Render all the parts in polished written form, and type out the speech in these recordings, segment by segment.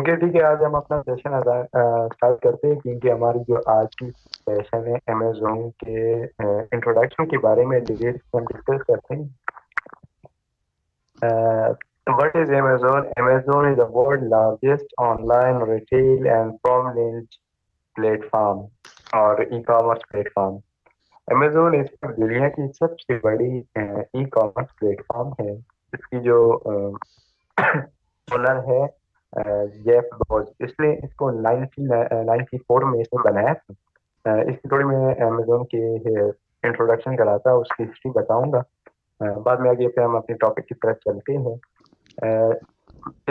Okay ठीक है, आज हम अपना सेशन स्टार्ट करते हैं क्योंकि हमारी जो आज की सेशन है अमेजोन के इंट्रोडक्शन के बारे में डिटेल हम डिस्कस करते हैं। What is Amazon? Amazon is the world largest online retail and prominent platform और ई कॉमर्स प्लेटफॉर्म। अमेजोन इस पर दुनिया की सबसे बड़ी ई कॉमर्स प्लेटफॉर्म है। इसकी जो ओनर है जेफ बेजोस, इसने इसको 1994 में इसने बनाया था। इसकी थोड़ी मैं अमेजोन के इंट्रोडक्शन कराता, उसकी हिस्ट्री बताऊंगा। बाद में आगे फिर हम अपने टॉपिक की तरफ चलते हैं।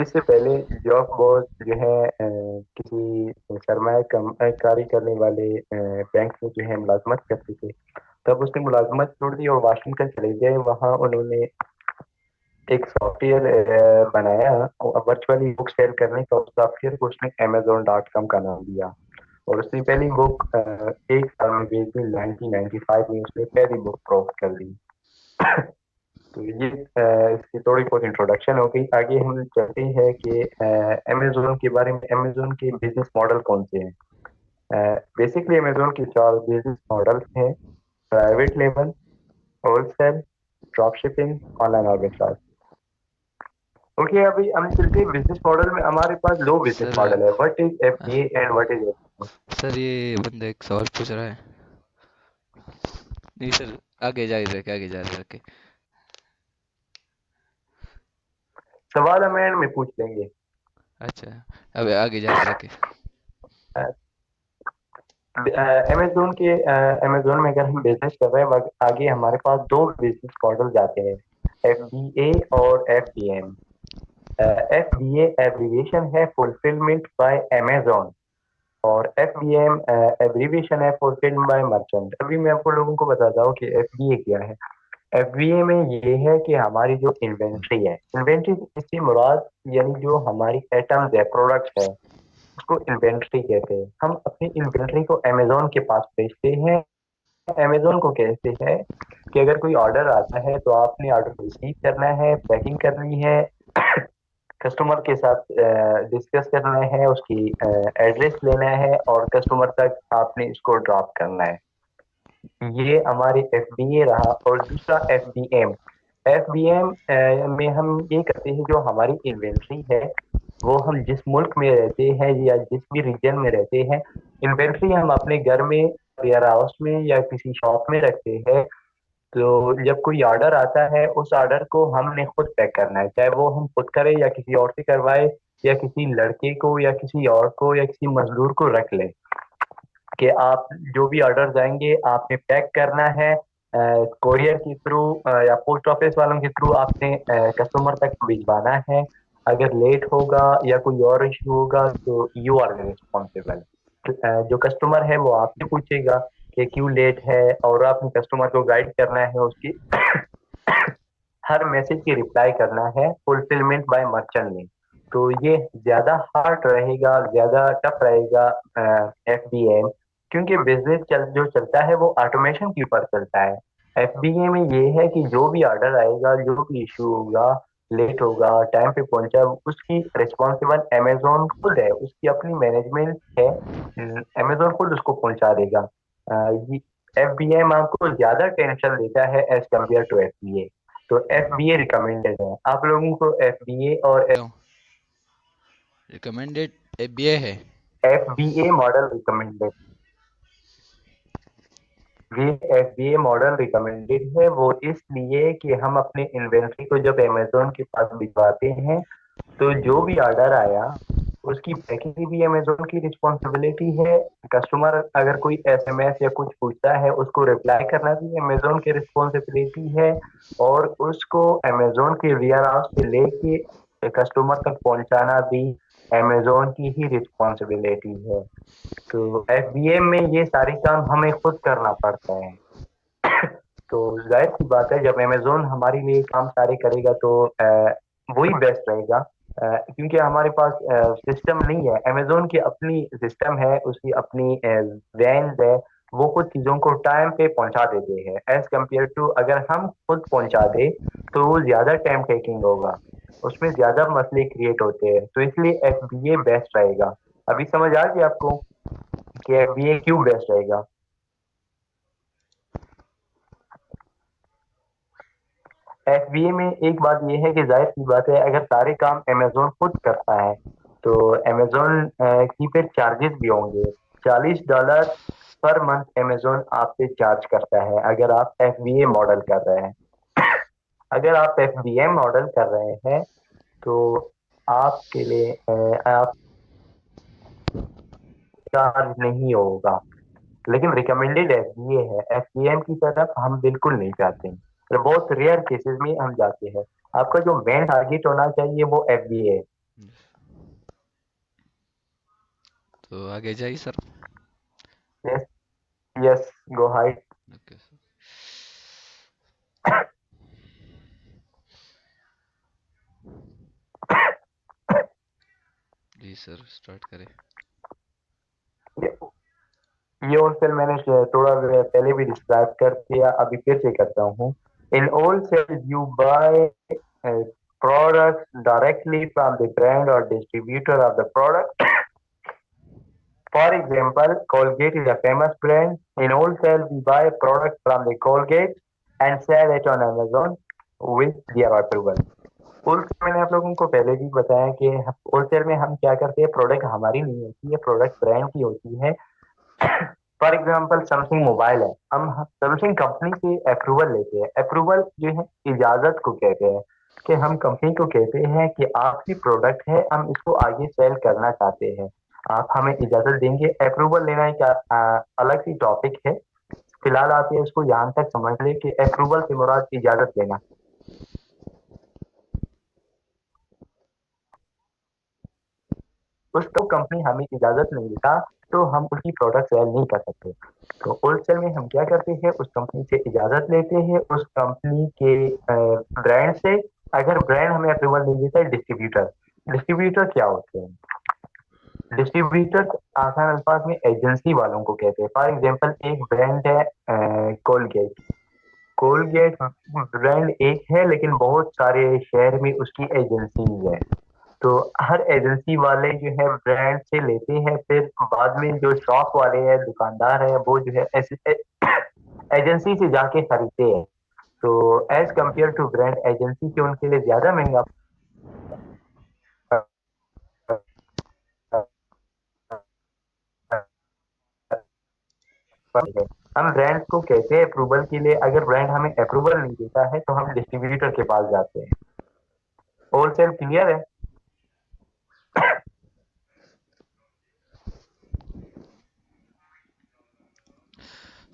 इससे पहले जॉब बोस जो है किसी सरमाकारी करने वाले बैंक में जो है मुलाजमत करते थे। तब उसने मुलाजमत छोड़ दी और वाशिंगटन चले गए। वहाँ उन्होंने एक सॉफ्टवेयर बनाया वर्चुअली बुक सेल करने का। उस सॉफ्टवेयर को उसने Amazon.com का नाम दिया और उसने पहली बुक एक साल में बेच दी। 1995 में उसने पहली बुक प्रॉफ्ट कर दी। तो ये इसकी थोड़ी बहुत इंट्रोडक्शन हो गई। आगे हम चलते हैं कि अमेजोन के बारे में। अमेजोन के बिजनेस मॉडल कौन से हैं? बेसिकली अमेजोन के चार बिजनेस मॉडल्स हैं: private label, wholesale, drop shipping, online arbitrage. Okay, अभी हम चलते हैं बिजनेस मॉडल में। हमारे पास दो बिजनेस सर मॉडल है, what is a, FBA and what is FBA. Sir ये बंदा एक सवाल पूछ रहा है। नहीं सर, आगे जारी रखे, आगे जारी रखे। सवाल हम एंड में पूछ लेंगे। अच्छा, अब आगे जारी रखे। अमेजोन के अमेजोन में अगर हम बिजनेस कर रहे हैं, आगे हमारे पास दो बिजनेस मॉडल जाते हैं: एफबीए और एफबीएम। एफबीए एब्रीविएशन है फुलफिलमेंट बाय अमेजोन और एफबीएम एब्रीविएशन है फुलफिल्ड बाय मर्चेंट। अभी मैं आपको लोगों को बताता हूँ कि एफबीए क्या है। एफबीए में ये है कि हमारी जो इन्वेंट्री है, इन्वेंट्री इससे मुराद यानी जो हमारी आइटम्स है, प्रोडक्ट्स है, उसको इन्वेंट्री कहते हैं। हम अपनी इन्वेंट्री को अमेजोन के पास भेजते हैं। अमेजोन को कहते हैं कि अगर कोई ऑर्डर आता है तो आपने ऑर्डर को रिसीव करना है, पैकिंग करनी है, कस्टमर के साथ डिस्कस करना है, उसकी एड्रेस लेना है और कस्टमर तक आपने इसको ड्रॉप करना है। ये हमारी एफबीए रहा। और दूसरा एफबीएम। एफबीएम में हम ये करते हैं, जो हमारी इन्वेंट्री है वो हम जिस मुल्क में रहते हैं या जिस भी रीजन में रहते हैं, इन्वेंट्री हम अपने घर में, वेयर हाउस में या किसी शॉप में रखते हैं। तो जब कोई ऑर्डर आता है उस ऑर्डर को हमने खुद पैक करना है, चाहे वो हम खुद करें या किसी और से करवाए या किसी लड़के को या किसी और को या किसी मजदूर को रख ले कि आप जो भी ऑर्डर जाएंगे आपने पैक करना है। कोरियर के थ्रू या पोस्ट ऑफिस वालों के थ्रू आपने कस्टमर तक भिजवाना है। अगर लेट होगा या कोई और इशू होगा तो यू आर रिस्पॉन्सिबल। जो कस्टमर है वो आपसे पूछेगा कि क्यों लेट है और आपने कस्टमर को गाइड करना है, उसकी हर मैसेज की रिप्लाई करना है फुलफिलमेंट बाय मर्चेंट में। तो ये ज्यादा हार्ड रहेगा, ज्यादा टफ रहेगा एफबीए, क्योंकि बिजनेस जो चलता है वो ऑटोमेशन के ऊपर चलता है। एफबीए में ये है कि जो भी ऑर्डर आएगा, जो भी इशू होगा, लेट होगा, टाइम पे पहुंचा, उसकी रिस्पॉन्सिबल अमेजोन खुद है, उसकी अपनी मैनेजमेंट है। अमेजोन खुद उसको पहुंचा देगा। ये एफबीए आपको ज्यादा टेंशन देता है एज कम्पेयर टू एफबीए। तो एफबीए रिकमेंडेड है आप लोगों को। एफबीए और क्यों रिकमेंडेड एफबीआई है? FBA model recommended. ये एफबीए मॉडल रिकमेंडेड है वो इसलिए कि हम अपने इन्वेंट्री को जब अमेजोन के पास भिजवाते हैं तो जो भी ऑर्डर आया उसकी पैकिंग भी अमेजोन की रिस्पॉन्सिबिलिटी है। कस्टमर अगर कोई एसएमएस या कुछ पूछता है उसको रिप्लाई करना भी अमेजोन की रिस्पॉन्सिबिलिटी है। और उसको अमेजोन के वेयर हाउस से लेके कस्टमर तक पहुंचाना भी अमेजोन की ही रिस्पॉन्सिबिलिटी है। तो एफबीए में ये सारे काम हमें खुद करना पड़ता है। तो जाहिर सी बात है जब अमेजोन हमारे लिए काम सारे करेगा तो वही बेस्ट रहेगा। क्योंकि हमारे पास सिस्टम नहीं है, अमेजोन की अपनी सिस्टम है, उसकी अपनी वैन है। वो कुछ चीज़ों को टाइम पे पहुंचा देते हैं एज कम्पेयर टू अगर हम खुद पहुंचा दे तो वो ज़्यादा टाइम टेकिंग होगा। उसमें ज्यादा मसले क्रिएट होते हैं, तो इसलिए एफबीए बेस्ट रहेगा। अभी समझ आ गया आपको कि एफबीए क्यों बेस्ट रहेगा? एफबीए में एक बात यह है कि जाहिर सी बात है, अगर सारे काम अमेजोन खुद करता है तो अमेजोन की फिर चार्जेस भी होंगे। $40 पर मंथ अमेजोन आपसे चार्ज करता है अगर आप एफबीए मॉडल कर रहे हैं। अगर आप एफबीए मॉडल कर रहे हैं तो आपके लिए आप चार्ज नहीं होगा। लेकिन रिकमेंडेड एफबीए है, एफबीएम की तरफ हम बिल्कुल नहीं जाते हैं, तो बहुत रेयर केसेस में हम जाते हैं। आपका जो मेन टारगेट होना चाहिए वो एफबीए है। तो आगे जाइए sir. Yes, yes, go ahead. Okay sir. जी सर, स्टार्ट करें। ये होलसेल मैंने थोड़ा पहले भी डिस्क्राइब कर दिया, अभी फिर से करता हूँ। In wholesale you buy products directly from the brand or distributor of the product. For example, Colgate is a famous brand. In wholesale, we buy a product from the Colgate and sell it on Amazon with their approval. Wholesale मैंने आप लोगों को पहले भी बताया कि wholesale में हम क्या करते हैं, प्रोडक्ट हमारी नहीं होती है, प्रोडक्ट ब्रांड की होती है। फॉर एग्जाम्पल सैमसंग मोबाइल है, हम सैमसंग कंपनी से अप्रूवल लेते हैं। अप्रूवल जो है इजाजत को कहते हैं, कि हम कंपनी को कहते हैं कि आपकी प्रोडक्ट है, हम इसको आगे सेल करना चाहते हैं, आप हमें इजाजत देंगे। अप्रूवल लेना एक अलग सी टॉपिक है, फिलहाल आप ये इसको यहाँ तक समझ ले कि अप्रूवल से मुराद इजाजत लेना। उस तो कंपनी हमें इजाजत नहीं देता तो हम उसकी प्रोडक्ट सेल नहीं कर सकते। तो होलसेल में हम क्या करते हैं, उस कंपनी से इजाजत लेते हैं, उस कंपनी के ब्रांड से। अगर ब्रांड हमें अप्रूवल नहीं देता है, डिस्ट्रीब्यूटर। डिस्ट्रीब्यूटर क्या होते हैं? डिस्ट्रीब्यूटर आसान अल्फाज में एजेंसी वालों को कहते हैं। फॉर एग्जांपल एक ब्रांड है कोलगेट। कोलगेट ब्रांड एक है लेकिन बहुत सारे शहर में उसकी एजेंसीज है। तो हर एजेंसी वाले जो है ब्रांड से लेते हैं, फिर बाद में जो शॉप वाले हैं, दुकानदार है, वो जो है एजेंसी से जाके खरीदते हैं। तो as compare to brand, agency से उनके लिए ज्यादा महंगा पड़ेगा। हम ब्रांड को कहते हैं अप्रूवल के लिए, अगर ब्रांड हमें अप्रूवल नहीं देता है तो हम डिस्ट्रीब्यूटर के पास जाते हैं। होलसेल क्लियर है?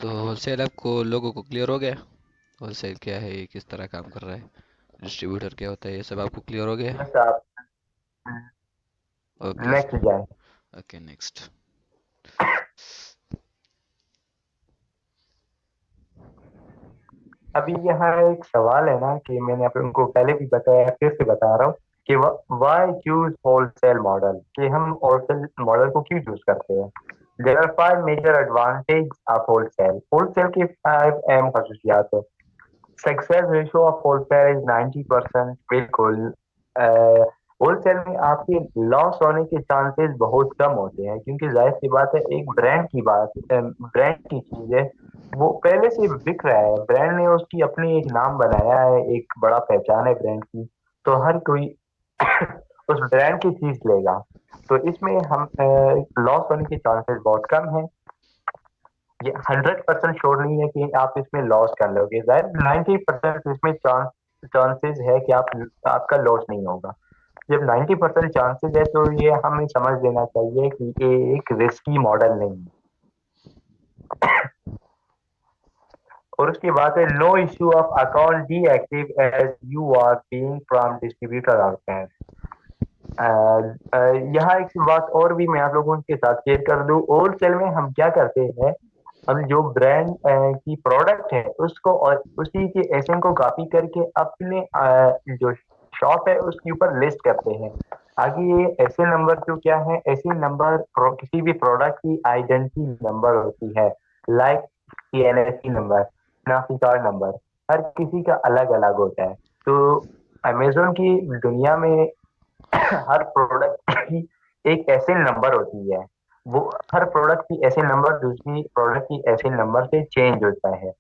तो होलसेल आपको लोगों को क्लियर हो गया? होलसेल क्या है, ये किस तरह काम कर रहा है, डिस्ट्रीब्यूटर क्या होता है, ये सब आपको क्लियर हो गया? यस आप ओके नेक्स्ट सर। जाए। Okay, next. अभी यहाँ एक सवाल है ना, कि मैंने आप लोगों को पहले भी बताया, फिर से बता रहा हूँ कि वाई चूज होलसेल मॉडल, कि हम होलसेल मॉडल को क्यों चूज करते हैं। There are 5 major advantage of wholesale. Wholesale की 5 अहम खसूसियात है। Success ratio of wholesale is 90%। बिल्कुल, होलसेल में आपके लॉस होने के चांसेस बहुत कम होते हैं, क्योंकि जाहिर सी बात है, एक ब्रांड की बात, ब्रांड की चीज है, वो पहले से बिक रहा है, ब्रांड ने उसकी अपनी एक नाम बनाया है, एक बड़ा पहचान है ब्रांड की, तो हर कोई उस ब्रांड की चीज लेगा। तो इसमें हम लॉस होने के चांसेस बहुत कम है। ये 100% श्योर नहीं है कि आप इसमें लॉस कर लोगे, शायद 90% इसमें चांसेस है कि आपका लॉस नहीं होगा। जब 90% चांसेस है तो ये हमें समझ लेना चाहिए कि ये एक रिस्की मॉडल नहीं है। और उसके बाद है no issue of account deactive as you are paying from distributor और बैंक। यहाँ एक बात और भी मैं आप लोगों के साथ शेयर कर दूं, होलसेल में हम क्या करते हैं, हम जो ब्रांड की प्रोडक्ट है उसको और उसी के एसएन को कॉपी करके अपने जो शॉप है उसके ऊपर लिस्ट करते हैं। आगे ये एसएन नंबर जो क्या है, एसएन नंबर किसी भी प्रोडक्ट की आइडेंटिटी नंबर होती है, लाइक सीएनएससी नंबर, नाफी कार्ड नंबर, हर किसी का अलग अलग होता है। तो अमेजोन की दुनिया में हर प्रोडक्ट की एक ऐसे नंबर होती है। वो हर प्रोडक्ट की ऐसे नंबर दूसरी प्रोडक्ट की ऐसे नंबर से चेंज होता है।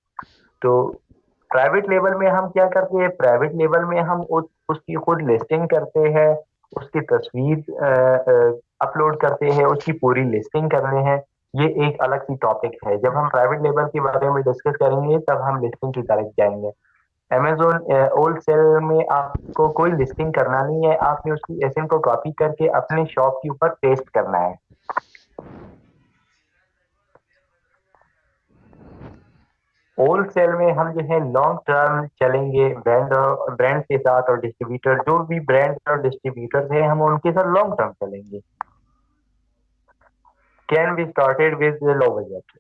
तो प्राइवेट लेवल में हम क्या करते हैं, प्राइवेट लेवल में हम उसकी खुद लिस्टिंग करते हैं, उसकी तस्वीर अपलोड करते हैं, उसकी पूरी लिस्टिंग करते हैं। ये एक अलग सी टॉपिक है, जब हम प्राइवेट लेवल के बारे में डिस्कस करेंगे तब हम लिस्टिंग की तरफ जाएंगे। अमेजोन होल सेल में आपको कोई लिस्टिंग करना नहीं है, आपने उसकी एसएन को कॉपी करके अपने शॉप के ऊपर पेस्ट करना है। होल सेल में हम जो है लॉन्ग टर्म चलेंगे, ब्रांड के साथ और डिस्ट्रीब्यूटर, जो भी ब्रांड और डिस्ट्रीब्यूटर है हम उनके साथ लॉन्ग टर्म चलेंगे। Can be started with low budget.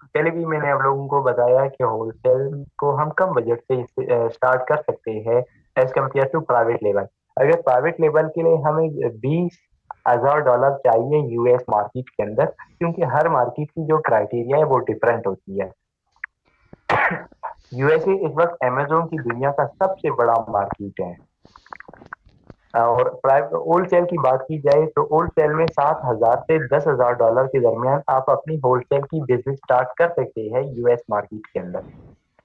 पहले भी मैंने आप लोगों को बताया कि होलसेल को हम कम बजट से स्टार्ट कर सकते हैं as compare to private level. अगर प्राइवेट लेवल के लिए हमें 20,000 डॉलर चाहिए यूएस मार्केट के अंदर, क्योंकि हर मार्केट की जो क्राइटेरिया है वो डिफरेंट होती है। यूएसए इस वक्त अमेजोन की दुनिया का सबसे बड़ा मार्केट है। और प्राइवेट होलसेल की बात की जाए तो होलसेल में 7,000 से 10,000 डॉलर के दरमियान आप अपनी होलसेल की बिजनेस स्टार्ट कर सकते हैं यूएस मार्केट के अंदर।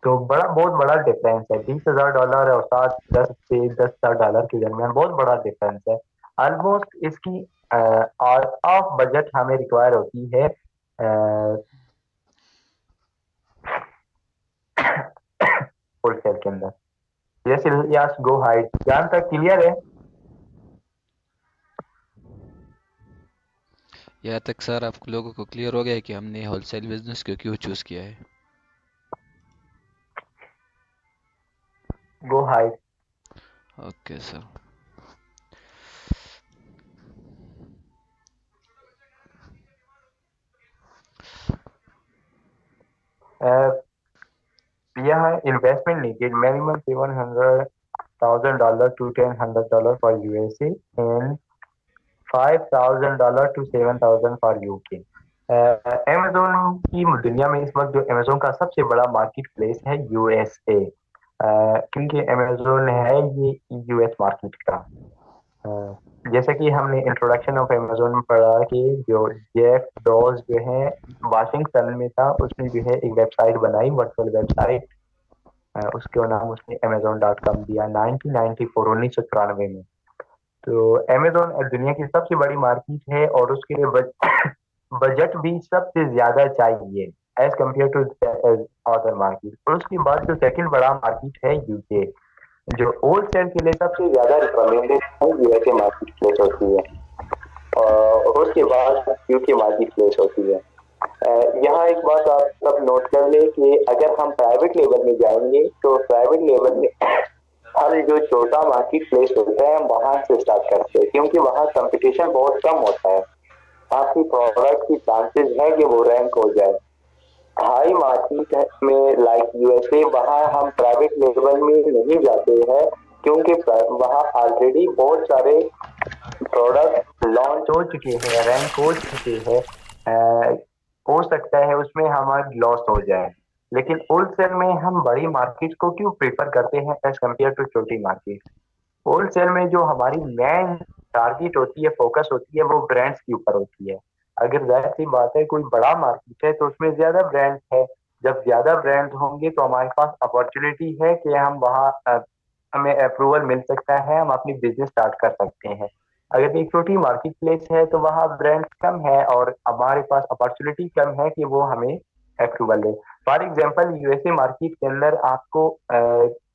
तो बहुत बड़ा डिफरेंस है, 20,000 डॉलर और 7 10 से 10,000 डॉलर के दरमियान बहुत बड़ा डिफरेंस है। ऑलमोस्ट इसकी ऑफ बजट हमें रिक्वायर होती है होलसेल के अंदर। जैसे यस गो हाइड, जहां तक क्लियर है। यहाँ तक सर आप लोगों को क्लियर हो गया है कि हमने होलसेल बिजनेस क्यों क्यों चूज किया है? गो हाइड। Okay sir. यहाँ investment needed minimum $700,000 to $1,000 for USA and $5,000 to $7,000 for UK। Amazon की दुनिया में इस वक्त जो अमेजोन का सबसे बड़ा मार्केट प्लेस है यूएसए, क्योंकि अमेजोन है ये यूएस मार्केट का। जैसा कि हमने इंट्रोडक्शन ऑफ अमेजोन में पढ़ा कि जो जेफ डॉज जो है वाशिंगटन में था, उसने जो है एक वेबसाइट बनाई, वर्चुअल वेबसाइट। उसके नाम उसने amazon.com दिया 1994 1994 में। तो अमेजोन दुनिया की सबसे बड़ी मार्केट है और उसके लिए बजट भी सबसे ज्यादा चाहिए as compare to other market. और उसके बाद जो सेकंड बड़ा मार्केट है यूके, जो होलसेल के लिए सबसे ज्यादा रिकमेंडेड है यूएसए मार्केट प्लेस होती है। और उसके बाद यूके मार्केट प्लेस होती है। यहाँ एक बात आप सब नोट कर ले कि अगर हम प्राइवेट लेवल में जाएंगे तो प्राइवेट लेवल में हर जो छोटा मार्केट प्लेस होता है हम वहां से स्टार्ट करते हैं, क्योंकि वहाँ कंपटीशन बहुत कम होता है। आपकी प्रोडक्ट की चांसेस है कि वो रैंक हो जाए। हाई मार्केट में लाइक यूएसए, वहाँ हम प्राइवेट लेवल में नहीं जाते हैं, क्योंकि वहाँ ऑलरेडी बहुत सारे प्रोडक्ट लॉन्च हो चुके हैं, रैंक हो चुके हैं। हो सकता है उसमें हमारी लॉस हो जाए। लेकिन होलसेल में हम बड़ी मार्केट को क्यों प्रेफर करते हैं एज कम्पेयर टू छोटी मार्केट? होलसेल में जो हमारी मेन टारगेट होती है, फोकस होती है, वो ब्रांड्स के ऊपर होती है। अगर जाहिर सी बात है कोई बड़ा मार्केट है तो उसमें ज्यादा ब्रांड्स है। जब ज्यादा ब्रांड्स होंगे तो हमारे पास अपॉर्चुनिटी है कि हम वहाँ हमें अप्रूवल मिल सकता है, हम अपनी बिजनेस स्टार्ट कर सकते हैं। अगर एक छोटी मार्केट प्लेस है तो वहाँ ब्रांड्स कम है और हमारे पास अपॉर्चुनिटी कम है कि वो हमें approval they. For example USA market के अंदर आपको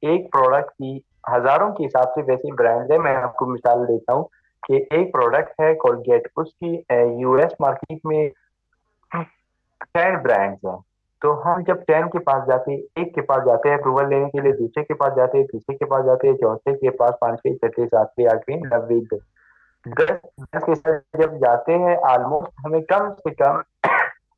एक प्रोडक्ट की हजारों के हिसाब से वैसे ब्रांड है। मैं आपको मिसाल देता हूँ कि एक प्रोडक्ट है कोलगेट, उसकी यूएस मार्केट में 10 ब्रांड्स हैं। तो हम जब 10 के पास जाते हैं, एक के पास जाते हैं अप्रूवल लेने के लिए, दूसरे के पास जाते हैं, तीसरे के पास जाते हैं, चौथे के पास, पांचवे, छठे, सातवें, आठवें, नब्बे, दस दस के साथ जब जाते हैं, ऑलमोस्ट हमें कम से कम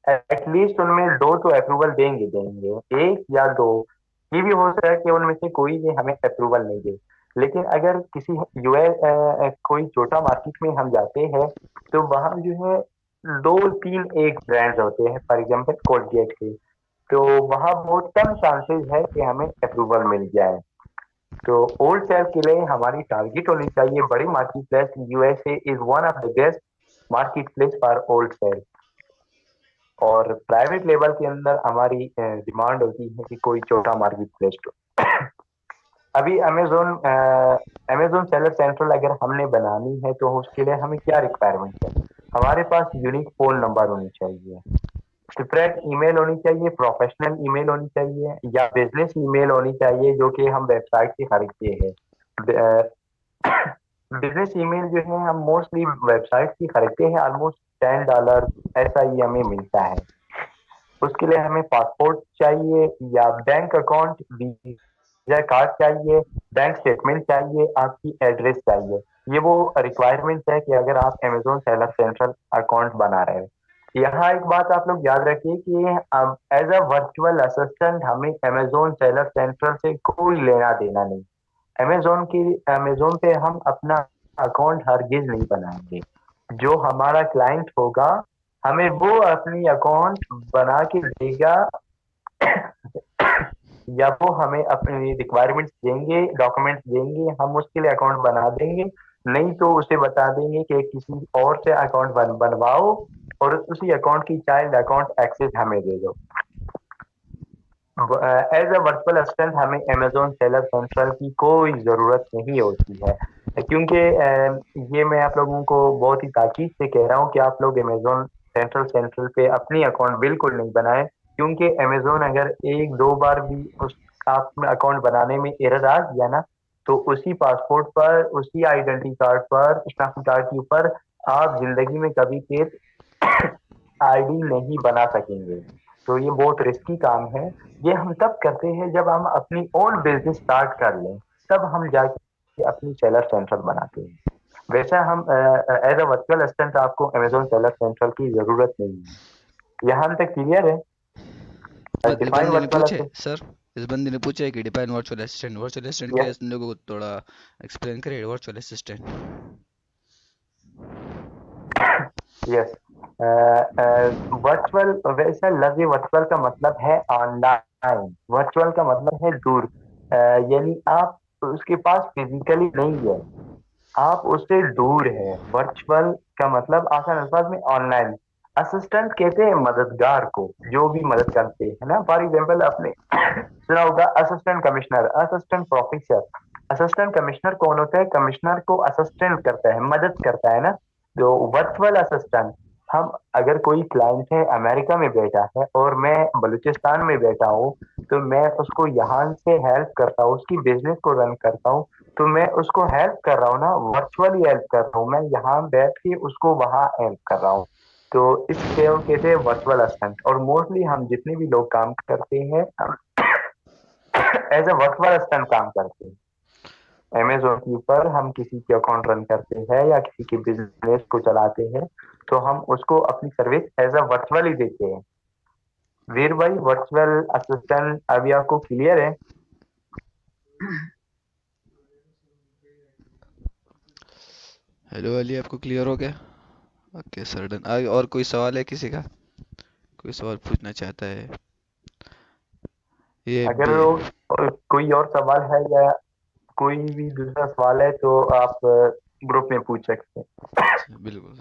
एटलीस्ट उनमें दो तो अप्रूवल देंगे देंगे, एक या दो। ये भी हो सकता है कि उनमें से कोई भी हमें अप्रूवल नहीं दे। लेकिन अगर किसी यूएस कोई छोटा मार्केट में हम जाते हैं तो वहां जो है दो तीन एक ब्रांड्स होते हैं, फॉर एग्जांपल कोलगेट के। तो वहां बहुत कम चांसेस है कि हमें अप्रूवल मिल जाए। तो ओल्ड सेल के लिए हमारी टारगेट होनी चाहिए बड़ी market place. USA is one of the best market place for old sale. और प्राइवेट लेवल के अंदर हमारी डिमांड होती है कि कोई छोटा मार्केट प्लेस हो। अभी अमेजोन सेलर सेंट्रल अगर हमने बनानी है तो उसके लिए हमें क्या रिक्वायरमेंट है? हमारे पास यूनिक फोन नंबर होनी चाहिए, सेपरेट ईमेल होनी चाहिए, प्रोफेशनल ईमेल होनी चाहिए या बिजनेस ईमेल होनी चाहिए जो कि हम वेबसाइट से खरीदते हैं। बिजनेस ईमेल जो है हम मोस्टली वेबसाइट से खरीदते हैं, ऑलमोस्ट $10 ऐसा ही हमें मिलता है। उसके लिए हमें पासपोर्ट चाहिए या बैंक अकाउंट, वीजा कार्ड चाहिए, बैंक स्टेटमेंट चाहिए, आपकी एड्रेस चाहिए। ये वो रिक्वायरमेंट्स है कि अगर आप अमेजोन सेलर सेंट्रल अकाउंट बना रहे हो। यहाँ एक बात आप लोग याद रखिए कि एज अ वर्चुअल असिस्टेंट हमें अमेजोन सेलर सेंट्रल से कोई लेना देना नहीं। अमेजोन पे हम अपना अकाउंट हरगिज नहीं बनाएंगे। जो हमारा क्लाइंट होगा हमें वो अपनी अकाउंट बना के देगा, या वो हमें अपनी रिक्वायरमेंट्स देंगे, डॉक्यूमेंट्स देंगे, हम उसके लिए अकाउंट बना देंगे। नहीं तो उसे बता देंगे कि किसी और से अकाउंट बनवाओ और उसी अकाउंट की चाइल्ड अकाउंट एक्सेस हमें दे दो। एज अ वर्चुअल असिस्टेंट हमें अमेजोन सेलर सेंट्रल की कोई ज़रूरत नहीं होती है, क्योंकि ये मैं आप लोगों को बहुत ही ताकीद से कह रहा हूँ कि आप लोग अमेजोन सेंट्रल पे अपनी अकाउंट बिल्कुल नहीं बनाएं। क्योंकि अमेजोन अगर एक दो बार भी उस आप अकाउंट बनाने में एरर आ गया ना, तो उसी पासपोर्ट पर, उसी आइडेंटिटी कार्ड पर, शनाख्ती कार्ड के ऊपर आप जिंदगी में कभी फिर आईडी नहीं बना सकेंगे। तो ये बहुत रिस्की काम है। ये हम तब करते हैं जब हम अपनी ओन बिजनेस स्टार्ट कर लें, तब हम जाके अपनी सेलर सेंट्रल बनाते हैं। वैसा हम एज अ वर्चुअल असिस्टेंट आपको अमेजोन सेलर सेंट्रल की जरूरत नहीं है। यहाँ तक क्लियर है? और इस डिफाइन बंदे ने वर्चुअल पूछे असिस्टेंट। सर, इस बंदे ने पूछा है कि डिफाइन वर्चुअल असिस्टेंट क्या है, यस, इस बंदे को थोड़ा एक्सप्लेन करिए वर्चुअल असिस्टेंट। यस। वर्चुअल, वैसा लफ्ज वर्चुअल का मतलब है ऑनलाइन, वर्चुअल का मतलब है दूर। यानी आप उसके पास फिजिकली नहीं है, आप उससे दूर है। वर्चुअल का मतलब आसान अल्फाज में ऑनलाइन। असिस्टेंट कहते हैं मददगार को, जो भी मदद करते हैं ना। फॉर एग्जाम्पल आपने सुना होगा assistant commissioner, assistant professor. Assistant commissioner कौन होता है? कमिश्नर को असिस्टेंट करता है, मदद करता है ना। जो वर्चुअल असिस्टेंट, हम अगर कोई क्लाइंट है अमेरिका में बैठा है और मैं बलूचिस्तान में बैठा हूँ, तो मैं उसको यहाँ से हेल्प करता हूँ, उसकी बिजनेस को रन करता हूँ। तो मैं उसको हेल्प कर रहा हूँ ना, वर्चुअली हेल्प कर रहा हूँ, मैं यहाँ बैठ के उसको वहां हेल्प कर रहा हूँ। तो इसके वो कहते हैं वर्चुअल असिस्टेंट। और मोस्टली हम जितने भी लोग काम करते हैं एज ए वर्चुअल असिस्टेंट काम करते हैं। अमेजोन के ऊपर हम किसी के अकाउंट रन करते हैं या किसी के बिजनेस को चलाते हैं, तो हम उसको अपनी सर्विस एज अ वर्चुअल ही देते हैं। वीर भाई, वर्चुअल असिस्टेंट अभी आपको क्लियर है? हेलो अली, आपको क्लियर हो गया? Okay sir, done. आगे और कोई सवाल है किसी का? कोई सवाल पूछना चाहता है? ये अगर बे कोई और सवाल है या कोई भी दूसरा सवाल है तो आप ग्रुप में पूछ सकते हैं। बिल्कुल।